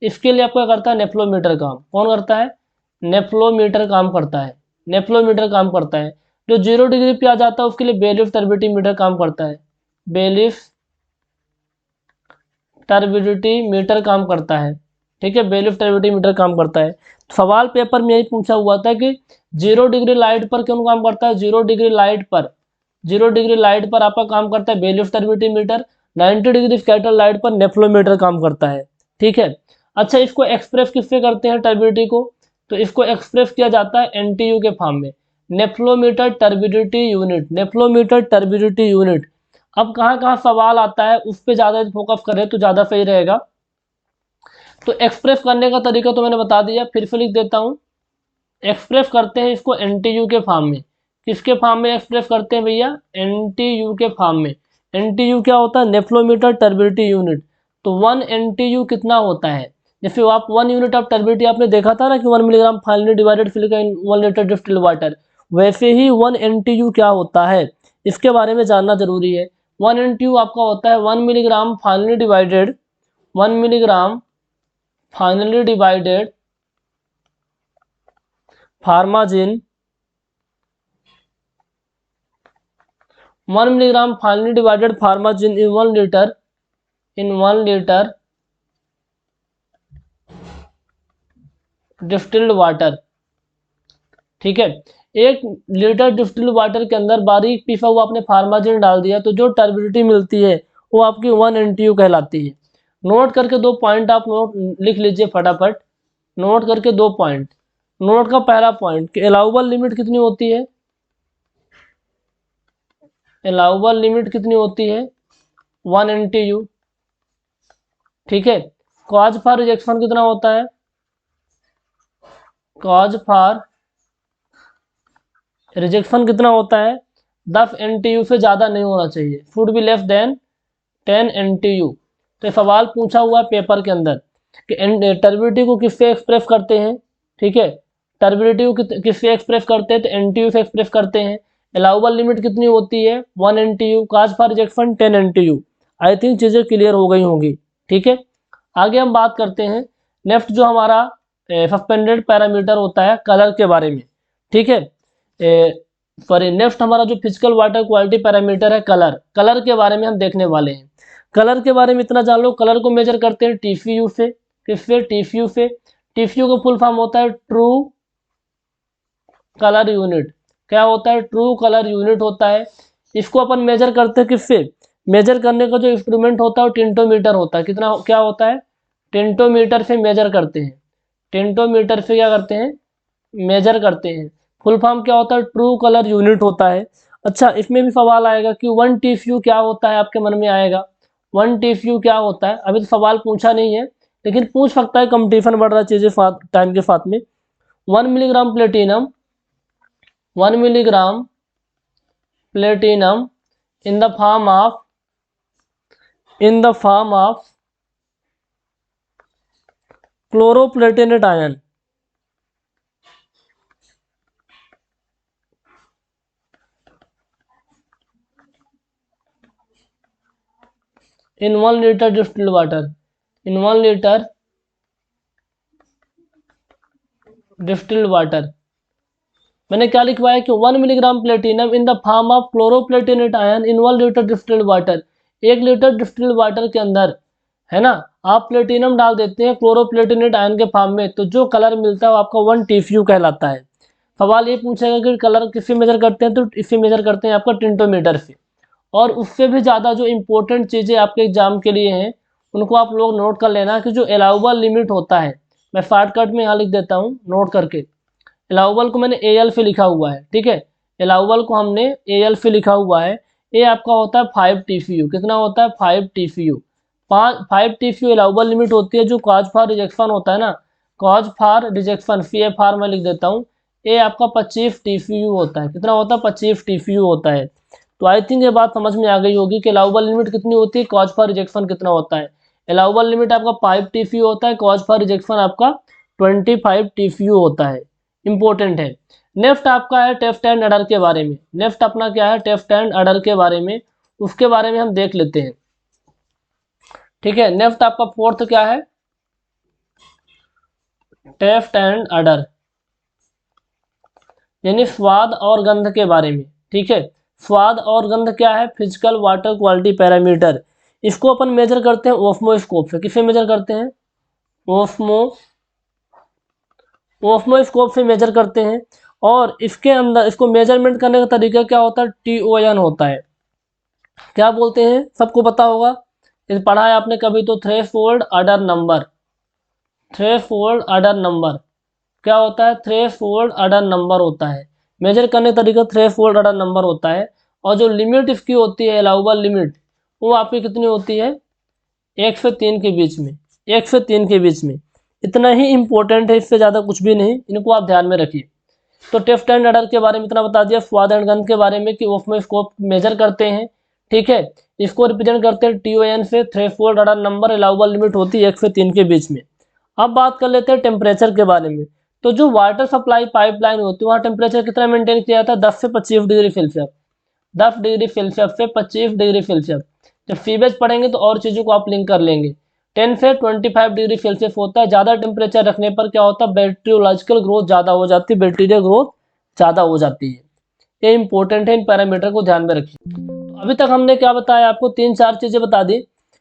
इसके लिए आपको क्या करता है, नेफ्लोमीटर काम। कौन करता है, नेफ्लोमीटर काम करता है, नेफ्लोमीटर काम करता है। जो 0 डिग्री पे आ जाता है उसके लिए बेलिफ टर्बिडिटी मीटर काम करता है, बेलिफ टर्बिडिटी मीटर काम करता है। ठीक है, बेलिफ टर्बिडिटी मीटर काम करता है। सवाल पेपर में यही पूछा हुआ था कि 0 डिग्री लाइट पर क्यों काम करता है, 0 डिग्री लाइट पर, 0 डिग्री लाइट पर आपका काम करता है bailiff turbidity meter, 90 degree scatter light पर नेफ्लोमीटर काम करता है। ठीक है, अच्छा इसको एक्सप्रेस किससे करते हैं टर्बिडिटी को, तो इसको एक्सप्रेस किया जाता है एनटीयू के फॉर्म में, नेफ्लोमीटर टर्बिडिटी यूनिट, नेफ्लोमीटर टर्बिडिटी यूनिट। अब कहाँ कहाँ सवाल आता है उस पर ज़्यादा फोकस करें तो ज़्यादा सही रहेगा। तो एक्सप्रेस करने का तरीका तो मैंने बता दिया, फिर से लिख देता हूँ। एक्सप्रेस करते हैं इसको एनटीयू के फॉर्म में, किसके फॉर्म में एक्सप्रेस करते हैं भैया, एनटीयू के फॉर्म में। एनटीयू क्या होता है, नेफ्लोमीटर टर्बिडिटी यूनिट। तो 1 एनटीयू कितना होता है, जैसे आप 1 यूनिट ऑफ टर्बिडिटी आपने देखा था ना कि 1 milligram finely divided silica in 1 litre distilled water, वैसे ही 1 एनटीयू क्या होता है, इसके बारे में जानना जरूरी है। 1 एनटीयू आपका होता है 1 milligram finely divided, 1 milligram finely divided formazin, 1 milligram finely divided formazin in 1 litre, in 1 litre distilled water. ठीक है, 1 लीटर डिस्टिल्ड वाटर के अंदर बारीक पिसा हुआ आपने फार्माजिन डाल दिया तो जो टर्बिडिटी मिलती है वो आपकी 1 एनटीयू कहलाती है। नोट करके 2 पॉइंट आप नोट लिख लीजिए फटाफट, नोट करके 2 पॉइंट। नोट का पहला पॉइंट कि अलाउबल लिमिट कितनी होती है, अलाउबल लिमिट कितनी होती है 1 एनटीयू। ठीक है, कॉज फॉर रिजेक्शन कितना होता है, कॉज फॉर रिजेक्शन कितना होता है 10 एनटीयू से ज़्यादा नहीं होना चाहिए, should be less than 10 NTU. तो सवाल पूछा हुआ है पेपर के अंदर कि टर्बिडिटी को किससे एक्सप्रेस करते हैं। ठीक है, टर्बिडिटी को किससे एक्सप्रेस करते हैं, तो एनटीयू से एक्सप्रेस करते हैं। अलाउबल लिमिट कितनी होती है 1 NTU, cause for rejection 10 NTU। I think चीज़ें क्लियर हो गई होंगी। ठीक है, आगे हम बात करते हैं नेक्स्ट जो हमारा सस्पेंडेड पैरामीटर होता है कलर के बारे में। ठीक है, सॉरी नेक्स्ट हमारा जो फिजिकल वाटर क्वालिटी पैरामीटर है कलर के बारे में हम देखने वाले हैं। कलर के बारे में इतना जान लो, कलर को मेजर करते हैं TFU से। किससे? TFU से। TFU का फुल फॉर्म होता है ट्रू कलर यूनिट। क्या होता है? ट्रू कलर यूनिट होता है। इसको अपन मेजर करते हैं किससे? मेजर करने का जो इंस्ट्रूमेंट होता है वो टिंटोमीटर होता है। कितना क्या होता है? टिंटोमीटर से मेजर करते हैं। टिंटोमीटर से क्या करते हैं? मेजर करते हैं। फुल फॉर्म क्या होता है? ट्रू कलर यूनिट होता है। अच्छा, इसमें भी सवाल आएगा कि 1 TFU क्या होता है, आपके मन में आएगा 1 TFU क्या होता है। अभी तो सवाल पूछा नहीं है, लेकिन पूछ सकता है, कंपटीशन बढ़ रहा है चीज़ें टाइम के साथ में। 1 milligram platinum 1 milligram platinum in the form of chloroplatinate ion in 1 liter distilled water, in 1 liter distilled water। मैंने क्या लिखवाया कि 1 milligram platinum in the form of chloroplatinate ion in 1 litre distilled water. 1 litre distilled water के अंदर, है ना, आप platinum डाल देते हैं क्लोरोप्लेटिनेट आयन के फॉर्म में, तो जो कलर मिलता है वो आपका 1 TFU कहलाता है। सवाल ये पूछेगा कि कलर किससे मेजर करते हैं, तो इससे मेजर करते हैं आपका टिंटोमीटर से। और उससे भी ज़्यादा जो इंपॉर्टेंट चीज़ें आपके एग्जाम के लिए हैं उनको आप लोग नोट कर लेना कि जो अलाउबल लिमिट होता है, मैं शॉर्टकट में यहाँ लिख देता हूँ नोट करके। अलाउबल को मैंने AL से लिखा हुआ है। ठीक है, अलाउबल को हमने AL से लिखा हुआ है। ये आपका होता है 5 TFU। कितना होता है? 5 TFU। 5 TFU अलाउबल लिमिट होती है। जो कॉज फॉर रिजेक्शन होता है ना, कॉज फॉर रिजेक्शन CFR मैं लिख देता हूँ, ये आपका 25 TFU होता है। कितना होता है? 25 TFU होता है। तो आई थिंक ये बात समझ में आ गई होगी कि अलाउबल लिमिट कितनी होती है, कॉज फॉर रिजेक्शन कितना होता है। अलाउबल लिमिट आपका 5 TFU होता है, कॉज फॉर रिजेक्शन आपका 25 TFU होता है। इंपॉर्टेंट है। नेक्स्ट आपका है टेस्ट एंड अडर के बारे में। नेक्स्ट अपना क्या है? टेस्ट एंड अडर के बारे में, उसके बारे में हम देख लेते हैं। ठीक है, नेक्स्ट आपका फोर्थ क्या है? टेस्ट एंड अडर, यानी स्वाद और गंध के बारे में। ठीक है, स्वाद और गंध क्या है? Physical water quality parameter. इसको अपन मेजर करते हैं ओस्मोस्कोप से। किसे मेजर करते हैं? ओस्मोस्कोप से मेजर करते हैं। और इसके अंदर इसको मेजरमेंट करने का तरीका क्या होता है? TON होता है। क्या बोलते हैं? सबको पता होगा, इस पढ़ा है आपने कभी तो, threshold order number. Threshold order number क्या होता है? थ्रेशोल्ड ऑर्डर नंबर होता है। मेजर करने का तरीका थ्रेशोल्ड ऑर्डर नंबर होता है। और जो लिमिट इसकी होती है, अलाउबल लिमिट, वो आपकी कितनी होती है? 1 से 3 के बीच में। 1 से 3 के बीच में, इतना ही इंपॉर्टेंट है, इससे ज़्यादा कुछ भी नहीं, इनको आप ध्यान में रखिए। तो टेस्ट एंड अडर के बारे में इतना बता दिया। स्वाद एंड गंध के बारे में कि उसमें स्कोप मेजर करते हैं। ठीक है, इसको रिप्रेजेंट करते हैं TON से। थ्रेशोल्ड अडर नंबर अलाउबल लिमिट होती है 1 से 3 के बीच में। अब बात कर लेते हैं टेम्परेचर के बारे में। तो जो वाटर सप्लाई पाइपलाइन होती है वहाँ टेम्परेचर कितना मेंटेन किया जाता है? 10 से 25 डिग्री सेल्सियस। 10 डिग्री सेल्सियस से 25 डिग्री सेल्सियस। जब सीवेज पढ़ेंगे तो और चीज़ों को आप लिंक कर लेंगे। 10 से 25 डिग्री सेल्सियस होता है। ज़्यादा टेम्परेचर रखने पर क्या होता है? बैक्टीरियोलॉजिकल ग्रोथ ज़्यादा हो जाती है, बैक्टीरिया ग्रोथ ज़्यादा हो जाती है। ये इंपॉर्टेंट है, इन पैरामीटर को ध्यान में रखिए। तो अभी तक हमने क्या बताया आपको? 3-4 चीज़ें बता दी।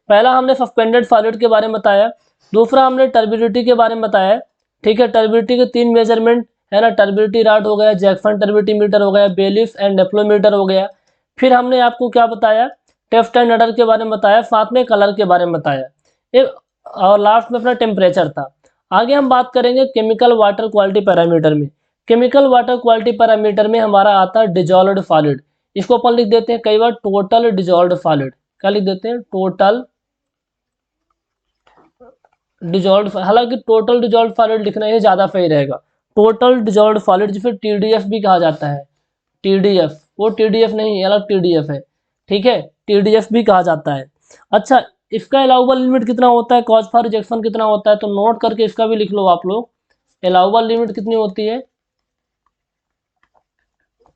पहला हमने सस्पेंडेड सॉलिड के बारे में बताया। दूसरा हमने टर्बिडिटी के बारे में बताया। ठीक है, टर्बिडिटी के 3 मेजरमेंट है ना, टर्बिडिटी रॉड हो गया, जैक्सन टर्बिडिटी मीटर हो गया, बेलिस एंड नेफ्लोमीटर हो गया। फिर हमने आपको क्या बताया? टेस्ट एंड अडर के बारे में बताया, साथ में कलर के बारे में बताया, और लास्ट में अपना टेम्परेचर था। आगे हम बात करेंगे केमिकल वाटर क्वालिटी पैरामीटर में। केमिकल वाटर क्वालिटी पैरामीटर में हमारा आता है डिजॉल्व्ड सॉलिड। इसको अपन लिख देते हैं कई बार टोटल डिजॉल्व्ड सॉलिड। क्या लिख देते हैं? Total dissolved. हालांकि टोटल डिजॉल्व्ड सॉलिड लिखना ही ज़्यादा सही रहेगा। टोटल डिजॉल्व्ड सॉलिड जिसे TDF भी कहा जाता है। TDF, वो TDF नहीं, अलग TDF है। ठीक है, TDF भी कहा जाता है। अच्छा, इसका अलाउबल लिमिट कितना होता है? कॉज फॉर रिजेक्शन कितना होता है? तो नोट करके इसका भी लिख लो आप लोग। अलाउबल लिमिट कितनी होती है?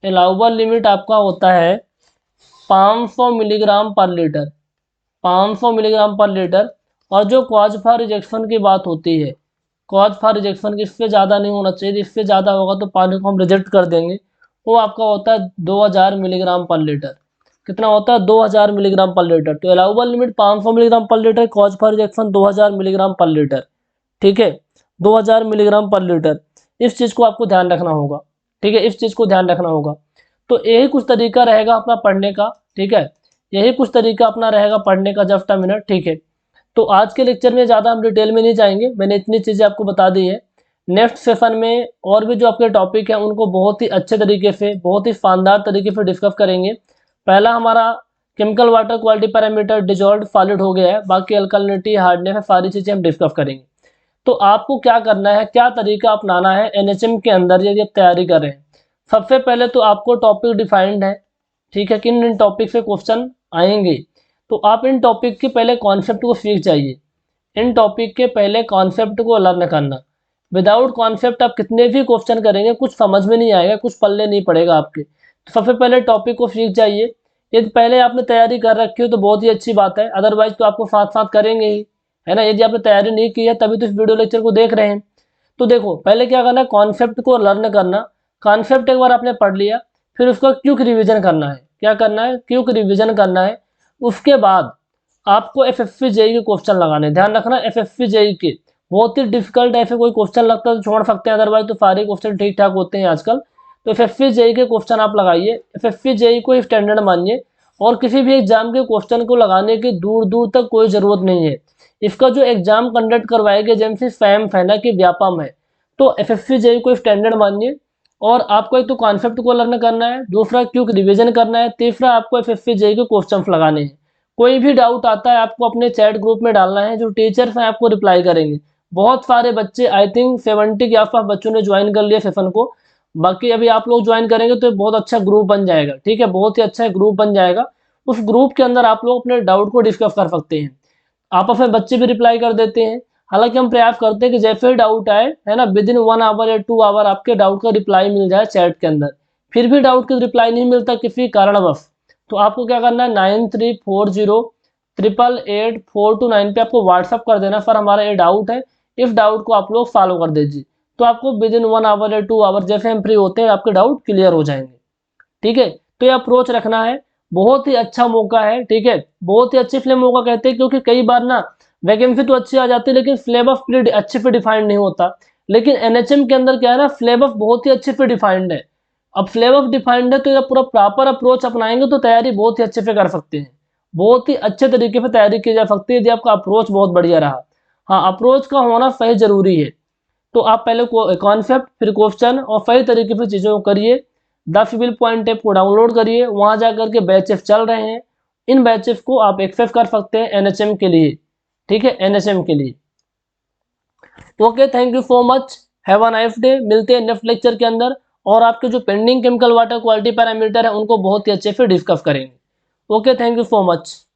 अलाउबल लिमिट आपका होता है 500 मिलीग्राम पर लीटर, 500 मिलीग्राम पर लीटर। और जो कॉज फॉर रिजेक्शन की बात होती है, कॉज फॉर रिजेक्शन की, इससे ज़्यादा नहीं होना चाहिए, इससे ज़्यादा होगा तो पानी को हम रिजेक्ट कर देंगे, वो आपका होता है 2000 मिलीग्राम पर लीटर। कितना होता है? 2000 मिलीग्राम पर लीटर। तो अलाउबल लिमिट 500 मिलीग्राम पर litre, cause for rejection 2000 milligram पर लीटर। ठीक है, 2000 मिलीग्राम पर लीटर। इस चीज़ को आपको ध्यान रखना होगा। ठीक है, इस चीज़ को ध्यान रखना होगा। तो यही कुछ तरीका रहेगा अपना पढ़ने का। ठीक है, यही कुछ तरीका अपना रहेगा पढ़ने का जस्ट अ मिनट। ठीक है, तो आज के लेक्चर में ज़्यादा हम डिटेल में नहीं जाएंगे, मैंने इतनी चीज़ें आपको बता दी है। नेक्स्ट सेशन में और भी जो आपके टॉपिक हैं उनको बहुत ही अच्छे तरीके से, बहुत ही शानदार तरीके से डिस्कस करेंगे। पहला हमारा chemical water quality parameter dissolve solid हो गया है, बाकी अल्कलिनिटी, हार्डनेस है, सारी चीज़ें हम डिस्कस करेंगे। तो आपको क्या करना है, क्या तरीका अपनाना है एनएचएम के अंदर यदि आप तैयारी कर रहे हैं। सबसे पहले तो आपको टॉपिक डिफाइंड है। ठीक है, किन इन टॉपिक से क्वेश्चन आएंगे, तो आप इन टॉपिक के पहले कॉन्सेप्ट को सीख जाइए। इन टॉपिक के पहले कॉन्सेप्ट को लर्न करना। विदाउट कॉन्सेप्ट आप कितने भी क्वेश्चन करेंगे कुछ समझ में नहीं आएगा, कुछ पल्ले नहीं पड़ेगा आपके। तो सबसे पहले टॉपिक को सीख जाइए। यदि पहले आपने तैयारी कर रखी हो तो बहुत ही अच्छी बात है, अदरवाइज तो आपको साथ साथ करेंगे ही, है ना। यदि आपने तैयारी नहीं की है तभी तो इस वीडियो लेक्चर को देख रहे हैं। तो देखो, पहले क्या करना है, कॉन्सेप्ट को लर्न करना। कॉन्सेप्ट एक बार आपने पढ़ लिया, फिर उसका क्विक रिवीजन करना है। क्या करना है? क्विक रिवीजन करना है। उसके बाद आपको एफएससी जेई के क्वेश्चन लगाने। ध्यान रखना, एफएससी जेई के बहुत ही डिफिकल्ट ऐसे कोई क्वेश्चन लगता है तो छोड़ सकते हैं, अदरवाइज तो सारे क्वेश्चन ठीक ठाक होते हैं आजकल। तो एफएससी जेई के क्वेश्चन आप लगाइए, एफएससी जेई को स्टैंडर्ड मानिए। और किसी भी एग्जाम के क्वेश्चन को लगाने की दूर दूर तक कोई ज़रूरत नहीं है। इसका जो एग्जाम कंडक्ट करवाएंगे जैसे फैम है ना कि व्यापम है, तो एफएससी जेई को स्टैंडर्ड मानिए। और आपको एक तो कॉन्सेप्ट को लर्न करना है, दूसरा क्विक रिवीजन करना है, तीसरा आपको एफएससी जेई के क्वेश्चन लगाने हैं। कोई भी डाउट आता है आपको अपने चैट ग्रुप में डालना है, जो टीचर्स हैं आपको रिप्लाई करेंगे। बहुत सारे बच्चे, आई थिंक 70 के आसपास बच्चों ने ज्वाइन कर लिया सेशन को। बाकी अभी आप लोग ज्वाइन करेंगे तो बहुत अच्छा ग्रुप बन जाएगा। ठीक है, बहुत ही अच्छा ग्रुप बन जाएगा। उस ग्रुप के अंदर आप लोग अपने डाउट को डिस्कस कर सकते हैं। आपस में बच्चे भी रिप्लाई कर देते हैं। हालांकि हम प्रयास करते हैं कि जैसे ही डाउट आए, है ना, विद इन 1 आवर या 2 आवर आपके डाउट का रिप्लाई मिल जाए चैट के अंदर। फिर भी डाउट का रिप्लाई नहीं मिलता किसी कारणवश, तो आपको क्या करना है, 9340888429 पे आपको व्हाट्सअप कर देना, सर हमारा ये डाउट है। इस डाउट को आप लोग सॉल्व कर दीजिए। तो आपको विद इन 1 आवर या 2 आवर जैसे हम फ्री होते हैं आपके डाउट क्लियर हो जाएंगे। ठीक है, तो ये अप्रोच रखना है। बहुत ही अच्छा मौका है। ठीक है, बहुत ही अच्छे फिल्म मौका कहते हैं, क्योंकि कई बार ना वैकेंसी तो अच्छी आ जाती है लेकिन सिलेबस पूरी अच्छे से डिफाइंड नहीं होता। लेकिन एनएचएम के अंदर क्या है ना, सिलेबस बहुत ही अच्छे से डिफाइंड है। अब सिलेबस डिफाइंड है तो ये पूरा प्रॉपर अप्रोच अपनाएंगे तो तैयारी बहुत ही अच्छे से कर सकते हैं। बहुत ही अच्छे तरीके से तैयारी की जा सकती है यदि आपका अप्रोच बहुत बढ़िया रहा। हाँ, अप्रोच का होना सही जरूरी है। तो आप पहले कॉन्सेप्ट, फिर क्वेश्चन, और सही तरीके से चीज़ों को करिए। द सिविल पॉइंट ऐप को डाउनलोड करिए, वहाँ जाकर के बैचेस चल रहे हैं। इन बैचेस को आप एक्सेस कर सकते हैं एनएचएम के लिए। ठीक है, एनएचएम के लिए। Okay, thank you so much, have a nice day. मिलते हैं नेक्स्ट लेक्चर के अंदर, और आपके जो pending chemical water quality parameter है उनको बहुत ही अच्छे से डिस्कस करेंगे। Okay, thank you so much.